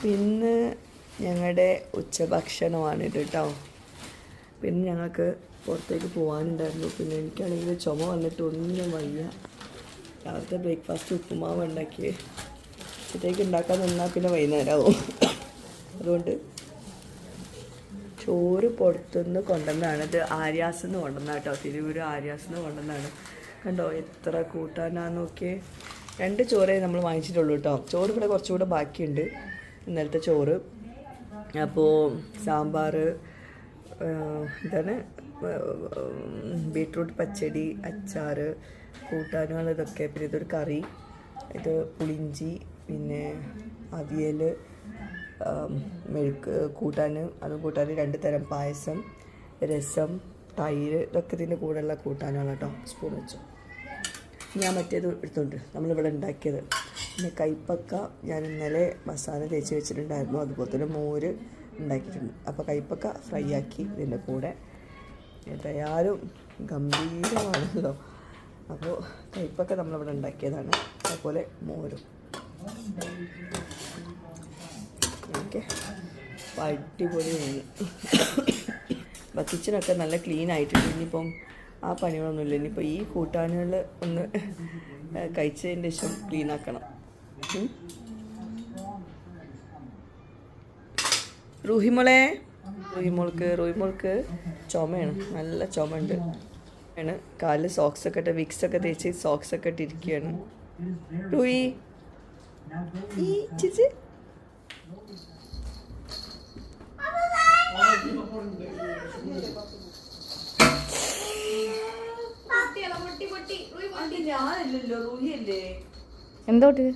പിന്നെ ഞങ്ങളുടെ ഉച്ചഭക്ഷണമാണിത് കേട്ടോ. പിന്നെ ഞങ്ങൾക്ക് പുറത്തേക്ക് പോകാനുണ്ടായിരുന്നു. പിന്നെ എനിക്കാണെങ്കിൽ ചുമ വന്നിട്ട് ഒന്നിനും വയ്യ. രാവിലത്തെ ബ്രേക്ക്ഫാസ്റ്റ് ഉപ്പുമാവ് ഉണ്ടാക്കി ഉച്ചത്തേക്ക് ഉണ്ടാക്കാൻ നിന്നാൽ പിന്നെ വൈകുന്നേരമാവും. അതുകൊണ്ട് ചോറ് പുറത്തുനിന്ന് കൊണ്ടുവന്നാണ്. ഇത് ആര്യാസിന്ന് കൊണ്ടുവന്ന കേട്ടോ, തിരുവൂർ ആര്യാസിന്ന് കൊണ്ടുവന്നാണ്. കണ്ടോ എത്ര കൂട്ടാനാന്ന് നോക്കിയേ. 2 ചോറേ നമ്മൾ വാങ്ങിച്ചിട്ടുള്ളൂ കേട്ടോ. ചോറ് ഇവിടെ കുറച്ചുകൂടെ ബാക്കിയുണ്ട്, ഇന്നലത്തെ ചോറ്. അപ്പോൾ സാമ്പാർ, ഇതാണ് ബീട്രൂട്ട് പച്ചടി, അച്ചാർ, കൂട്ടാനുകൾ ഇതൊക്കെ. പിന്നെ ഇതൊരു കറി, ഇത് പുളിഞ്ചി, പിന്നെ അവിയൽ, മെഴുക്ക് കൂട്ടാൻ, അതും കൂട്ടാൻ 2 തരം പായസം, രസം, തൈര്, ഇതൊക്കെ ഇതിൻ്റെ കൂടെയുള്ള കൂട്ടാനാണ് കേട്ടോ. സ്പൂൺ വെച്ചു. ഞാൻ മറ്റേത് എടുത്തുണ്ട് നമ്മളിവിടെ ഉണ്ടാക്കിയത്. പിന്നെ കൈപ്പക്ക ഞാൻ ഇന്നലെ മസാല തേച്ച് വെച്ചിട്ടുണ്ടായിരുന്നു. അതുപോലെ തന്നെ മോര് ഉണ്ടാക്കിയിട്ടുണ്ട്. അപ്പോൾ കൈപ്പക്ക ഫ്രൈ ആക്കി ഇതിൻ്റെ കൂടെ. ഏതായാലും ഗംഭീരമാണല്ലോ. അപ്പോൾ കൈപ്പക്ക നമ്മളിവിടെ ഉണ്ടാക്കിയതാണ്. അതുപോലെ മോരും. ഓക്കെ, അടിപൊളിയാണ്. അപ്പോൾ കിച്ചണൊക്കെ നല്ല ക്ലീൻ ആയിട്ടുണ്ട്. ഇനിയിപ്പം ആ പണികളൊന്നുമില്ല. ഇനിയിപ്പോൾ ഈ കൂട്ടാനുകൾ ഒന്ന് കഴിച്ചതിൻ്റെ ശേഷം ക്ലീൻ ആക്കണം. റൂഹിമോൾക്ക് ചുമയാണ്, നല്ല ചുമ ഉണ്ട്. കാലിൽ സോക്സൊക്കെ ഇട്ട് വിക്സൊക്കെ തേച്ച് സോക്സൊക്കെ ഇട്ടിരിക്കുകയാണ്. റൂഹി ഈ ചേച്ചി ഞാനല്ലല്ലോ, റൂഹിയല്ലേ. എന്തോട്ട്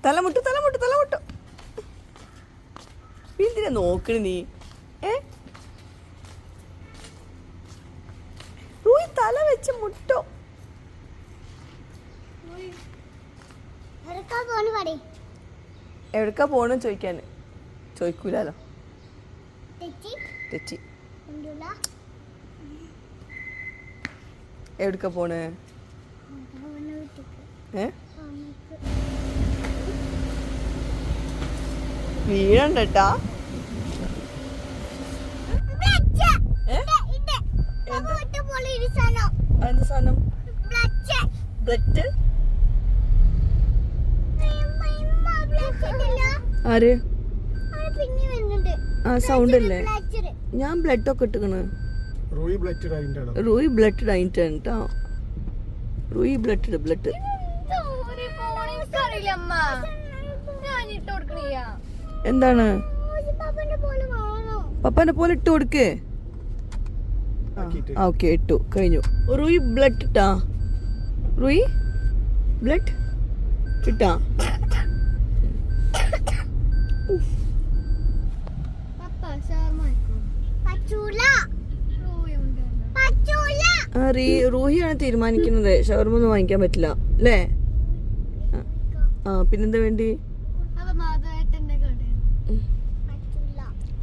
തലമുട്ടു എന്തിനാ നോക്കണ നീ? റൂഹി തല വെച്ച് മുട്ടോ. എവിടക്കാ പോണെന്ന് ചോദിക്കാന് ചോദിക്കൂലോ. തെച്ചി എവിടക്കാ പോണ്? വീഴണ്ടട്ടാ. എന്ത് സാധനം? ബ്ലഡ്? ആര്? ആ സൗണ്ട് അല്ലേ? ഞാൻ ബ്ലഡ് ഒക്കെ ഇട്ടിക്കണ്. റൂയി ബ്ലഡ് ആയിട്ടാണ് കേട്ടോ. റൂയി ബ്ലഡ് എന്താണ്? പപ്പന്റെ പോലെ ഇട്ട് കൊടുക്കേ. ഓക്കെ, ഇട്ടു, കഴിഞ്ഞു. റൂയി ബ്ലഡ് ഇട്ടാ? റൂയി ബ്ലഡ് ഇട്ടാ? റൂഹിയാണ് തീരുമാനിക്കുന്നത്. ഷവർമ ഒന്നും വാങ്ങിക്കാൻ പറ്റില്ല അല്ലേ? പിന്നെന്താ വേണ്ടി?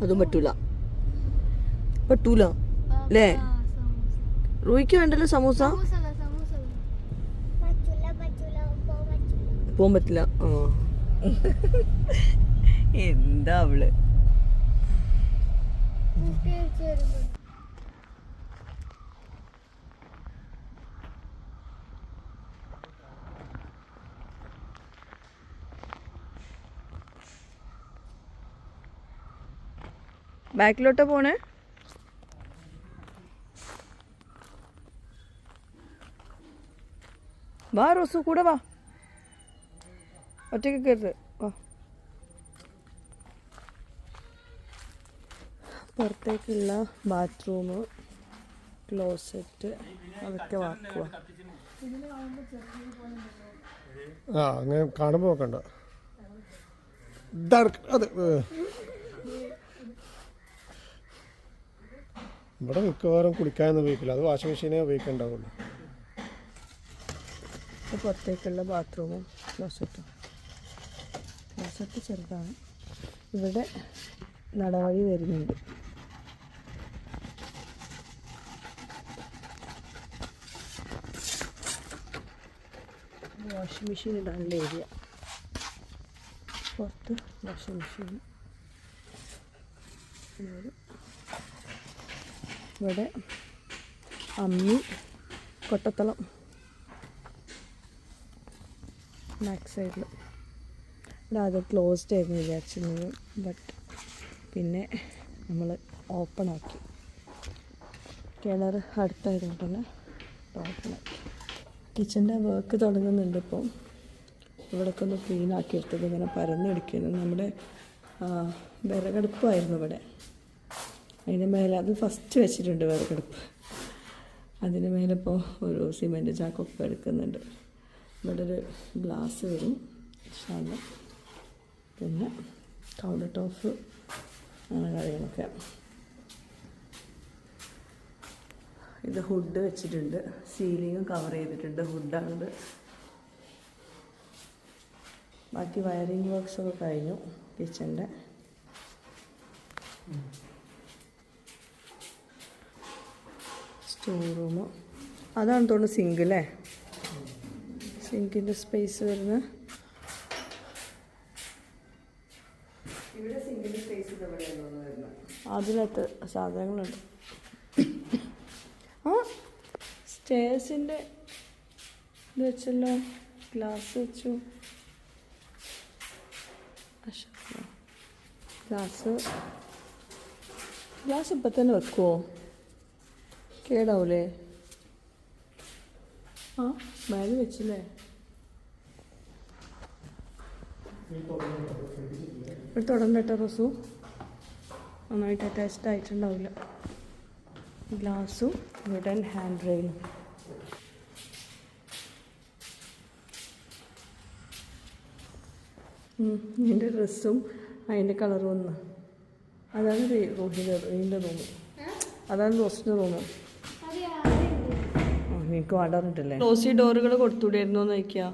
അതും പറ്റൂല അല്ലേ? റൂഹിക്ക് വേണ്ടല്ലോ സമൂസ. പോകാൻ പറ്റില്ല. എന്താ അവള്? ബാക്കിലോട്ടാ പോണേ? വാ റോസു, കൂടെ വാ. ഒറ്റയ്ക്ക് കയറരുത്, വാ. പുറത്തേക്കുള്ള ബാത്റൂം, ക്ലോസറ്റ് അതൊക്കെ വാക്കുക. അങ്ങനെ കാണുമ്പോൾ നോക്കണ്ട. അതെ, ഇവിടെ മിക്കവാറും കുളിക്കാനൊന്നും ഉപയോഗിക്കില്ല. അത് വാഷിംഗ് മെഷീനേ ഉപയോഗിക്കണ്ടാവുള്ളൂ. പുറത്തേക്കുള്ള ബാത്റൂമും ക്ലോസറ്റും. ക്ലോസറ്റ് ചെറുതാണ്. ഇവിടെ നടവഴി വരുന്നുണ്ട്. വാഷിംഗ് മെഷീൻ ഇടാനുള്ള ഏരിയ. പുറത്ത് വാഷിംഗ് മെഷീൻ. ഇവിടെ അമ്മി, കൊട്ടത്തളം ബാക്ക് സൈഡിൽ. ഇവിടെ അത് ക്ലോസ്ഡ് ആയിരുന്നു വിചാരിച്ചിരുന്നത്, ബട്ട് പിന്നെ നമ്മൾ ഓപ്പൺ ആക്കി. കിണർ അടുത്തായതുകൊണ്ട് തന്നെ ഓപ്പൺ ആക്കി. കിച്ചൻ്റെ വർക്ക് തുടങ്ങുന്നുണ്ട്. ഇപ്പോൾ ഇവിടെയൊക്കെ ഒന്ന് ക്ലീൻ ആക്കി എടുത്തത് ഇങ്ങനെ പരന്നെടുക്കുന്നത്. നമ്മുടെ വിറകടുപ്പായിരുന്നു ഇവിടെ. അതിന് മേലെ അത് ഫസ്റ്റ് വെച്ചിട്ടുണ്ട് വിറകടുപ്പ്. അതിന് മേലെ ഇപ്പോൾ ഒരു സിമെൻറ്റ് ചാക്കൊക്കെ എടുക്കുന്നുണ്ട്. ഇവിടെ ഒരു ഗ്ലാസ് വരും ഇൻഷാല്ലാ. പിന്നെ കൗണ്ടർ ടോപ്പ് അങ്ങനെ കാര്യങ്ങളൊക്കെ. ഇത് ഹുഡ് വെച്ചിട്ടുണ്ട്. സീലിങ്ങും കവർ ചെയ്തിട്ടുണ്ട്. ഹുഡാണിത്. ബാക്കി വയറിങ് വർക്ക്സൊക്കെ കഴിഞ്ഞു കിച്ചൻ്റെ. സ്റ്റോർ റൂം അതാണ് തോന്നുന്നു സിങ്ക് അല്ലേ? സിങ്കിൻ്റെ സ്പേസ് വരുന്ന ഇവിടെ സിങ്കിൻ്റെ സ്പേസ് അതിനകത്ത് സാധനങ്ങളുണ്ട്. ആ സ്റ്റേഴ്സിൻ്റെ ഇത് വെച്ചല്ലോ, ഗ്ലാസ് വെച്ചു. ഗ്ലാസ് ഇപ്പം തന്നെ വെക്കുമോ? കേടാവൂലേ? ആ മേലെ വെച്ചില്ലേ? ഇവിടെ തുടങ്ങട്ടെ റസു. നന്നായിട്ട് അറ്റാച്ച്ഡ് ആയിട്ടുണ്ടാവില്ല. ഗ്ലാസും വുഡൻ ഹാൻഡ് റെയിലും. എൻ്റെ ഡ്രസ്സും അതിൻ്റെ കളറും ഒന്ന്. അതാണ് റോഹിൻ്റെ റൂം. അതാണ് റോസിൻ്റെ റൂം. എനിക്ക് വാടാറിട്ടല്ലേ? റോസി ഡോറുകൾ കൊടുത്തുകൂടായിരുന്നു എന്ന് ചോദിക്കുക.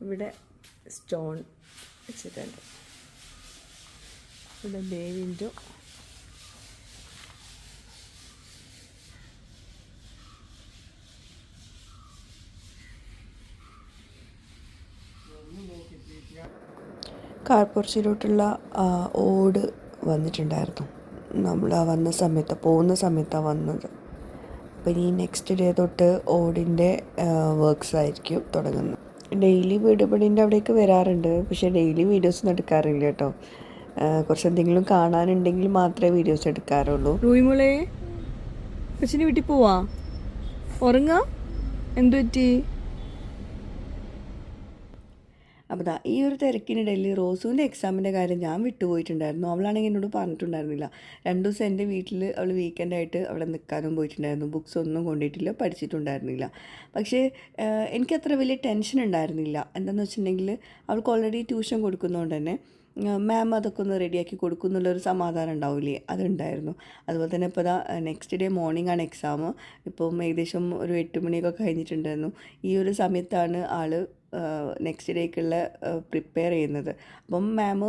ഇവിടെ സ്റ്റോൺ വെച്ചിട്ടുണ്ട്. ഇവിടെ ബേ വിൻഡോ. കാർപോർച്ചിലോട്ടുള്ള ഓട് വന്നിട്ടുണ്ടായിരുന്നു. നമ്മൾ വന്ന സമയത്ത്, പോകുന്ന സമയത്താണ് വന്നത്. അപ്പോൾ ഇനി നെക്സ്റ്റ് ഡേ തൊട്ട് ഓടിൻ്റെ വർക്ക്സ് ആയിരിക്കും തുടങ്ങുന്നത്. ഡെയിലി വീട് പണീൻ്റെ അവിടേക്ക് വരാറുണ്ട്, പക്ഷേ ഡെയിലി വീഡിയോസൊന്നും എടുക്കാറില്ല കേട്ടോ. കുറച്ച് എന്തെങ്കിലും കാണാനുണ്ടെങ്കിൽ മാത്രമേ വീഡിയോസ് എടുക്കാറുള്ളൂ. റൂയിമോളെ കൊച്ചിന് വീട്ടിൽ പോവാ? ഉറങ്ങാം? എന്തു പറ്റി? അപ്പോൾ ഈ ഒരു തിരക്കിനിടയിൽ റോസുവിൻ്റെ എക്സാമിൻ്റെ കാര്യം ഞാൻ വിട്ടുപോയിട്ടുണ്ടായിരുന്നു. അവളാണെങ്കിൽ എന്നോട് പറഞ്ഞിട്ടുണ്ടായിരുന്നില്ല. 2 ദിവസം എൻ്റെ വീട്ടിൽ അവൾ വീക്കെൻഡായിട്ട് അവിടെ നിൽക്കാനും പോയിട്ടുണ്ടായിരുന്നു. ബുക്സ് ഒന്നും കൊണ്ടിട്ടില്ല, പഠിച്ചിട്ടുണ്ടായിരുന്നില്ല. പക്ഷേ എനിക്കത്ര വലിയ ടെൻഷൻ ഉണ്ടായിരുന്നില്ല. എന്താണെന്ന് വെച്ചിട്ടുണ്ടെങ്കിൽ അവൾക്ക് ഓൾറെഡി ട്യൂഷൻ കൊടുക്കുന്നതുകൊണ്ട് തന്നെ മാം അതൊക്കെ ഒന്ന് റെഡിയാക്കി കൊടുക്കുന്നുള്ളൊരു സമാധാനം ഉണ്ടാവില്ലേ, അതുണ്ടായിരുന്നു. അതുപോലെ തന്നെ ഇപ്പോൾ നെക്സ്റ്റ് ഡേ മോർണിംഗ് ആണ് എക്സാം. ഇപ്പം ഏകദേശം ഒരു 8 മണിയൊക്കെ കഴിഞ്ഞിട്ടുണ്ടായിരുന്നു. ഈ ഒരു സമയത്താണ് ആൾ നെക്സ്റ്റ് ഡേക്കുള്ള പ്രിപ്പയർ ചെയ്യുന്നത്. അപ്പം മാം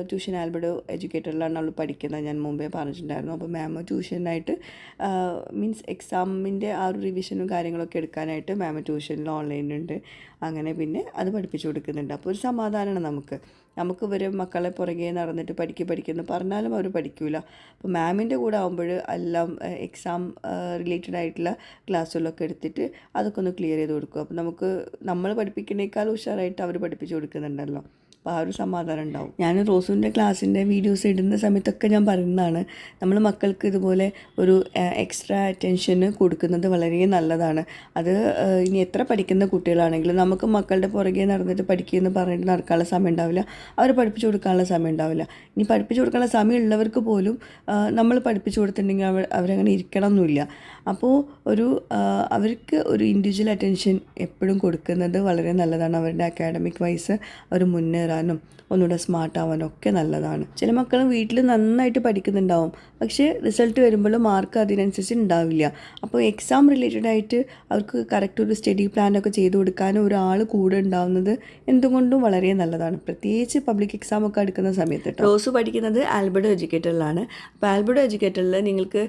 ട്യൂഷൻ ആൽബർട്ട് എഡ്യൂക്കേറ്ററിലാണ് അവൾ പഠിക്കുന്നത്, ഞാൻ മുമ്പേ പറഞ്ഞിട്ടുണ്ടായിരുന്നു. അപ്പോൾ മാം ട്യൂഷനായിട്ട് മീൻസ് എക്സാമിൻ്റെ ആ ഒരു റിവിഷനും കാര്യങ്ങളൊക്കെ എടുക്കാനായിട്ട് മാം ട്യൂഷനിൽ ഓൺലൈനുണ്ട്. അങ്ങനെ പിന്നെ അത് പഠിപ്പിച്ചു കൊടുക്കുന്നുണ്ട്. അപ്പോൾ ഒരു സമാധാനമാണ് നമുക്ക് ഇവർ മക്കളെ പുറകെ നടന്നിട്ട് പഠിക്കുന്നു പറഞ്ഞാലും അവർ പഠിക്കില്ല. അപ്പോൾ മാമിൻ്റെ കൂടെ ആകുമ്പോൾ എല്ലാം എക്സാം റിലേറ്റഡ് ആയിട്ടുള്ള ക്ലാസ്സുകളൊക്കെ എടുത്തിട്ട് അതൊക്കെ ഒന്ന് ക്ലിയർ ചെയ്ത് കൊടുക്കും. അപ്പോൾ നമ്മൾ പഠിപ്പിക്കുന്നതിനേക്കാൾ ഉഷാറായിട്ട് അവർ പഠിപ്പിച്ചു കൊടുക്കുന്നുണ്ടല്ലോ. അപ്പോൾ ആ ഒരു സമാധാനം ഉണ്ടാവും. ഞാൻ റോസുവിൻ്റെ ക്ലാസ്സിൻ്റെ വീഡിയോസ് ഇടുന്ന സമയത്തൊക്കെ ഞാൻ പറയുന്നതാണ്, നമ്മൾ മക്കൾക്ക് ഇതുപോലെ ഒരു എക്സ്ട്രാ അറ്റൻഷന് കൊടുക്കുന്നത് വളരെ നല്ലതാണ്. അത് ഇനി എത്ര പഠിക്കുന്ന കുട്ടികളാണെങ്കിലും നമുക്ക് മക്കളുടെ പുറകെ നടന്നിട്ട് പഠിക്കുമെന്ന് പറഞ്ഞിട്ട് നടക്കാനുള്ള സമയം ഉണ്ടാവില്ല, അവർ പഠിപ്പിച്ചു കൊടുക്കാനുള്ള സമയം ഉണ്ടാവില്ല. ഇനി പഠിപ്പിച്ചു കൊടുക്കാനുള്ള സമയം ഉള്ളവർക്ക് പോലും നമ്മൾ പഠിപ്പിച്ചു കൊടുത്തിട്ടുണ്ടെങ്കിൽ അവരങ്ങനെ ഇരിക്കണം എന്നില്ല. അപ്പോൾ അവർക്ക് ഒരു ഇൻഡിവിജ്വൽ അറ്റൻഷൻ എപ്പോഴും കൊടുക്കുന്നത് വളരെ നല്ലതാണ്. അവരുടെ അക്കാഡമിക് വൈസ് അവർ മുന്നേറാൻ വളരാനും ഒന്നുകൂടെ സ്മാർട്ട് ആവാനും ഒക്കെ നല്ലതാണ്. ചില മക്കളും വീട്ടിൽ നന്നായിട്ട് പഠിക്കുന്നുണ്ടാവും, പക്ഷേ റിസൾട്ട് വരുമ്പോൾ മാർക്ക് അതിനനുസരിച്ച് ഉണ്ടാവില്ല. അപ്പോൾ എക്സാം റിലേറ്റഡ് ആയിട്ട് അവർക്ക് കറക്റ്റ് ഒരു സ്റ്റഡി പ്ലാനൊക്കെ ചെയ്ത് കൊടുക്കാനും ഒരാൾ കൂടെ ഉണ്ടാവുന്നത് എന്തുകൊണ്ടും വളരെ നല്ലതാണ്, പ്രത്യേകിച്ച് പബ്ലിക് എക്സാം ഒക്കെ എടുക്കുന്ന സമയത്ത്. റോസ് പഠിക്കുന്നത് ആൽബർട്ടോ എഡ്യൂക്കേറ്ററിലാണ്. അപ്പോൾ ആൽബർട്ടോ എഡ്യൂക്കേറ്ററിൽ നിങ്ങൾക്ക്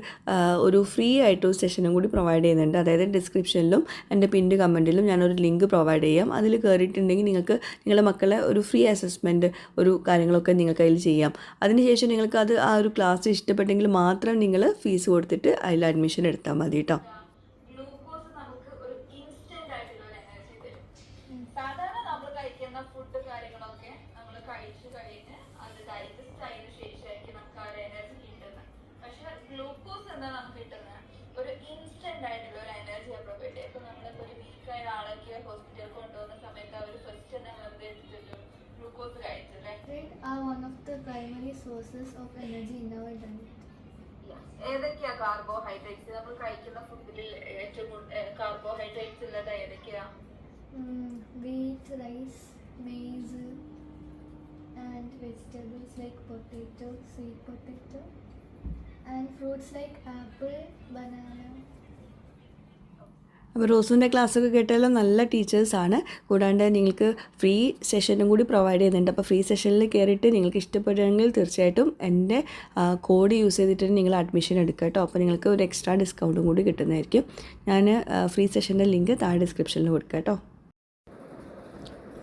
ഒരു ഫ്രീ ആയിട്ടൊരു സെഷനും കൂടി പ്രൊവൈഡ് ചെയ്യുന്നുണ്ട്. അതായത് ഡിസ്ക്രിപ്ഷനിലും എൻ്റെ പിൻഡ് കമൻറ്റിലും ഞാനൊരു ലിങ്ക് പ്രൊവൈഡ് ചെയ്യാം. അതിൽ കയറിയിട്ടുണ്ടെങ്കിൽ നിങ്ങൾക്ക് നിങ്ങളുടെ മക്കളെ ഒരു ഫ്രീ അസസ്മെൻറ്റ് ഒരു കാര്യങ്ങളൊക്കെ നിങ്ങൾക്ക് അതിൽ ചെയ്യാം. അതിനുശേഷം നിങ്ങൾക്ക് അത് ആ ഒരു ക്ലാസ് ഇഷ്ടപ്പെട്ടെങ്കിൽ മാത്രം നിങ്ങൾ ഫീസ് കൊടുത്തിട്ട് അതിൽ അഡ്മിഷൻ എടുത്താൽ മതി കേട്ടോ. ഗ്ലൂക്കോസ് നമുക്ക് ഒരു ഇൻസ്റ്റന്റ് ആയിട്ടുള്ള ഒരു എനർജി തരും. സാധാരണ നമ്മൾ കഴിക്കുന്ന ഫുഡ് കാര്യങ്ങളൊക്കെ നമ്മൾ കഴിച്ചു കഴിഞ്ഞ് അത് ഡൈജസ്റ്റ് ആയതിനു ശേഷമായിരിക്കും നമുക്ക് ആ ഒരു എനർജി കിട്ടുന്നത്. പക്ഷെ ഗ്ലൂക്കോസ് എന്താ നമുക്ക് കിട്ടുന്നത് ഒരു ഇൻസ്റ്റന്റ് ആയിട്ടുള്ള ഒരു എനർജിയാണ് പ്രൊവൈഡ് ചെയ്യുക. ഇപ്പൊ നമ്മളിപ്പോ ഒരു വീക്കായ ആളൊക്കെ ഹോസ്പിറ്റലിൽ കൊണ്ടുപോകുന്ന സമയത്ത് അവർ ഫസ്റ്റ് തന്നെ വെറുതെ എടുത്തിട്ട് ഗ്ലൂക്കോസ് കഴിച്ചില്ലേ. Are one of the primary sources of energy in our diet. ഏതൊക്കെയാ കാർബോഹൈഡ്രേറ്റ്സ് നമ്മൾ കഴിക്കുന്ന ഫുഡിൽ ഏറ്റവും കാർബോഹൈഡ്രേറ്റ്സ് ഉള്ളത് ഏതൊക്കെയാ? Wheat, rice, maize, and vegetables like potato, sweet potato, and fruits like apple, banana. അപ്പോൾ റോസുവിൻ്റെ ക്ലാസ്സൊക്കെ കേട്ടാലും നല്ല ടീച്ചേഴ്സാണ്. കൂടാണ്ട് നിങ്ങൾക്ക് ഫ്രീ സെഷനും കൂടി പ്രൊവൈഡ് ചെയ്യുന്നുണ്ട്. അപ്പോൾ ഫ്രീ സെഷനിൽ കയറിയിട്ട് നിങ്ങൾക്ക് ഇഷ്ടപ്പെടുകയാണെങ്കിൽ തീർച്ചയായിട്ടും എൻ്റെ കോഡ് യൂസ് ചെയ്തിട്ട് നിങ്ങൾ അഡ്മിഷൻ എടുക്കുക കേട്ടോ. അപ്പോൾ നിങ്ങൾക്ക് ഒരു എക്സ്ട്രാ ഡിസ്കൗണ്ടും കൂടി കിട്ടുന്നതായിരിക്കും. ഞാൻ ഫ്രീ സെഷൻ്റെ ലിങ്ക് താഴെ ഡിസ്ക്രിപ്ഷനിൽ കൊടുക്കാം കേട്ടോ.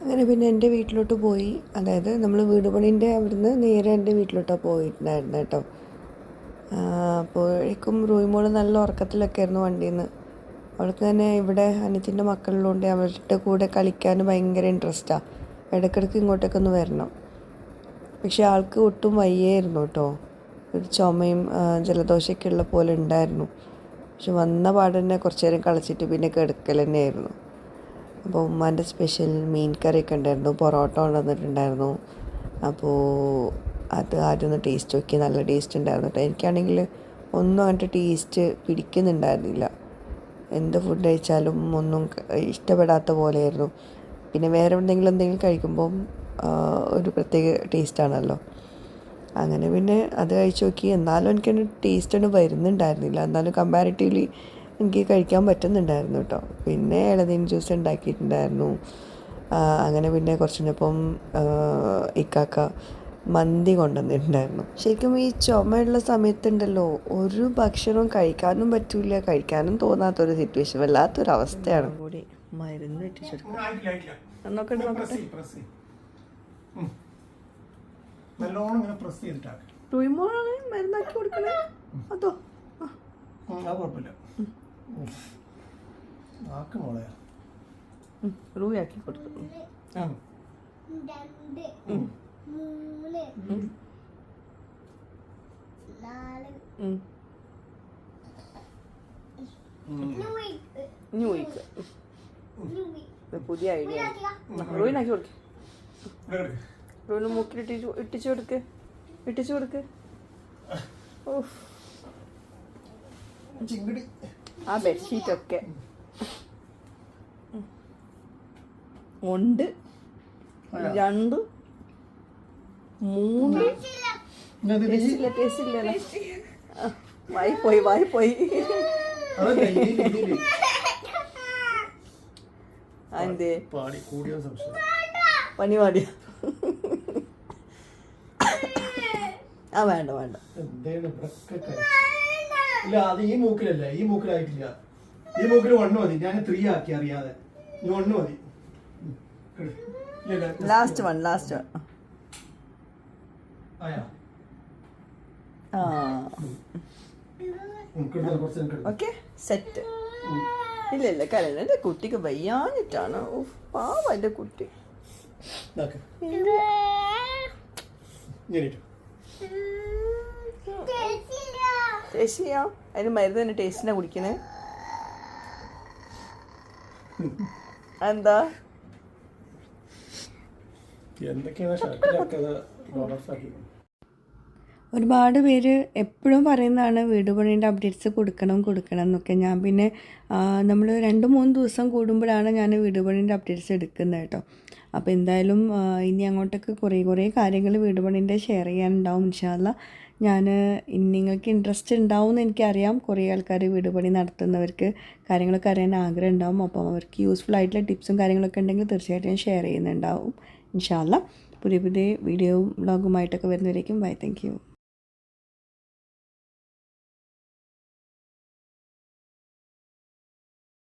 അങ്ങനെ പിന്നെ എൻ്റെ വീട്ടിലോട്ട് പോയി. അതായത് നമ്മൾ വീട് പണീൻ്റെ അവിടുന്ന് നേരെ എൻ്റെ വീട്ടിലോട്ടാണ് പോയിട്ടുണ്ടായിരുന്നു കേട്ടോ. അപ്പോഴേക്കും റൂയിമോൾ നല്ല ഉറക്കത്തിലൊക്കെ ആയിരുന്നു വണ്ടിയിൽ നിന്ന്. അവൾക്ക് തന്നെ ഇവിടെ അനിയത്തിൻ്റെ മക്കളിലുണ്ട്, അവരുടെ കൂടെ കളിക്കാൻ ഭയങ്കര ഇൻട്രസ്റ്റാണ്. ഇടയ്ക്കിടയ്ക്ക് ഇങ്ങോട്ടേക്ക് ഒന്ന് വരണം. പക്ഷെ ആൾക്ക് ഒട്ടും വയ്യായിരുന്നു കേട്ടോ. ഒരു ചുമയും ജലദോഷമൊക്കെ ഉള്ള പോലെ ഉണ്ടായിരുന്നു. പക്ഷെ വന്ന പാടന്നെ കുറച്ച് നേരം കളിച്ചിട്ട് പിന്നെ കിടക്കൽ തന്നെയായിരുന്നു. അപ്പോൾ ഉമ്മാൻ്റെ സ്പെഷ്യൽ മീൻ കറിയൊക്കെ ഉണ്ടായിരുന്നു, പൊറോട്ട കൊണ്ടുവന്നിട്ടുണ്ടായിരുന്നു. അപ്പോൾ അത് ആദ്യം ഒന്ന് ടേസ്റ്റ് നോക്കി, നല്ല ടേസ്റ്റ് ഉണ്ടായിരുന്നു കേട്ടോ. എനിക്കാണെങ്കിൽ ഒന്നും അങ്ങനത്തെ ടേസ്റ്റ് പിടിക്കുന്നുണ്ടായിരുന്നില്ല. എന്ത് ഫുഡ് കഴിച്ചാലും ഒന്നും ഇഷ്ടപ്പെടാത്ത പോലെയായിരുന്നു. പിന്നെ വേറെ എന്തെങ്കിലും കഴിക്കുമ്പം ഒരു പ്രത്യേക ടേസ്റ്റാണല്ലോ. അങ്ങനെ പിന്നെ അത് കഴിച്ച് നോക്കി. എന്നാലും എനിക്കൊരു ടേസ്റ്റ് ഒന്നും വരുന്നുണ്ടായിരുന്നില്ല. എന്നാലും കമ്പാരിറ്റീവ്ലി എനിക്ക് കഴിക്കാൻ പറ്റുന്നുണ്ടായിരുന്നു കേട്ടോ. പിന്നെ ഇളനീർ ജ്യൂസ് ഉണ്ടാക്കിയിട്ടുണ്ടായിരുന്നു. അങ്ങനെ പിന്നെ കുറച്ചിനപ്പം ഇക്കാക്ക മന്തി കൊണ്ടുവന്നിട്ടുണ്ടായിരുന്നു. ശരിക്കും ഈ ചുമയുള്ള സമയത്തുണ്ടല്ലോ ഒരു ഭക്ഷണവും കഴിക്കാനും പറ്റില്ല, കഴിക്കാനും തോന്നാത്തൊരു സിറ്റുവേഷൻ, വല്ലാത്തൊരവസ്ഥയാണ്. കൂടി മരുന്ന് നോക്കട്ടെ റൂയിമോളാണ് മരുന്നാക്കി കൊടുക്കണേ. അതോ റൂയാക്കി കൊടുക്കും. ആ പുതിയ ഐഡിയ. റോയിനാക്കി കൊടുക്ക്, റോയിന് മൂക്കിലിട്ട് ഇട്ടിച്ചു കൊടുക്ക്. ആ ബെഡ്ഷീറ്റൊക്കെ ഉണ്ട്. 2 3 ടേസ്റ്റില്ല. വായി പോയി. അതെ പണി പാടിയ. ആ വേണ്ട ഇല്ല, അത് ഈ മൂക്കിലല്ല, ഈ മൂക്കിലായിട്ടില്ല. ഈ മൂക്കിൽ 1 മതി. ഞാൻ 3 ആക്കി അറിയാതെ. 1 മതി. Last one. Okay set. ഇല്ല കരണ്ട, എൻ്റെ കുട്ടിക്ക് വയ്യാഞ്ഞിട്ടാണ്. പാവ എൻ്റെ കുട്ടി. ടേസ്റ്റ് ചെയ്യാം. അതിന് മരുന്ന് തന്നെ ടേസ്റ്റിനാ കുടിക്കണേ. എന്താ ഒരുപാട് പേര് എപ്പോഴും പറയുന്നതാണ് വീട് പണീൻ്റെ അപ്ഡേറ്റ്സ് കൊടുക്കണം എന്നൊക്കെ. ഞാൻ പിന്നെ നമ്മൾ 2-3 ദിവസം കൂടുമ്പോഴാണ് ഞാൻ വീട് പണീൻ്റെ അപ്ഡേറ്റ്സ് എടുക്കുന്നത് കേട്ടോ. അപ്പോൾ എന്തായാലും ഇനി അങ്ങോട്ടൊക്കെ കുറേ കാര്യങ്ങൾ വീട് പണീൻ്റെ ഷെയർ ചെയ്യാനുണ്ടാവും ഇൻഷാ അല്ലാ. ഞാൻ നിങ്ങൾക്ക് ഇൻട്രസ്റ്റ് ഉണ്ടാവും എന്ന് എനിക്കറിയാം. കുറേ ആൾക്കാർ വീട് പണി നടത്തുന്നവർക്ക് കാര്യങ്ങളൊക്കെ അറിയാൻ ആഗ്രഹം ഉണ്ടാവും. അപ്പം അവർക്ക് യൂസ്ഫുൾ ആയിട്ടുള്ള ടിപ്സും കാര്യങ്ങളൊക്കെ ഉണ്ടെങ്കിൽ തീർച്ചയായിട്ടും ഞാൻ ഷെയർ ചെയ്യുന്നുണ്ടാവും ഇൻഷാ അല്ലാ. പുതിയ വീഡിയോയും വ്ളോഗുമായിട്ടൊക്കെ വരുന്നവരേക്കും ബൈ. Thank you.